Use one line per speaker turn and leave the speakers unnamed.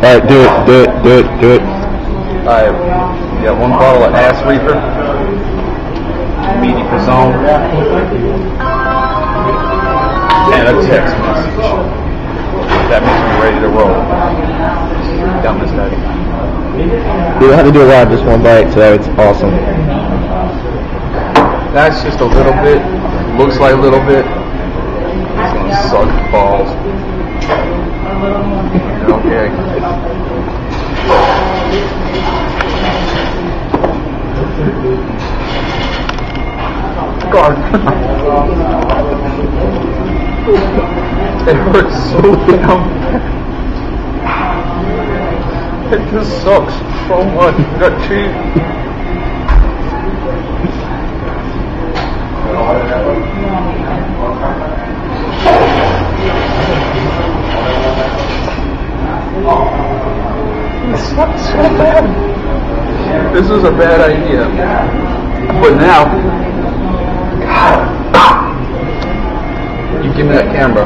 Alright, do it.
Alright, we got one bottle of Ass Reaper, Meaty Pazone, and a text message. That means we're ready to roll. Down this daddy.
We don't have to do a lot, just one bite, so it's awesome.
That's just a little bit. Looks like a little bit. It's gonna suck balls. Okay. God. It hurts so damn. It just sucks so much. That cheese. It sucks so bad. This is a bad idea. But now, you give me that camera.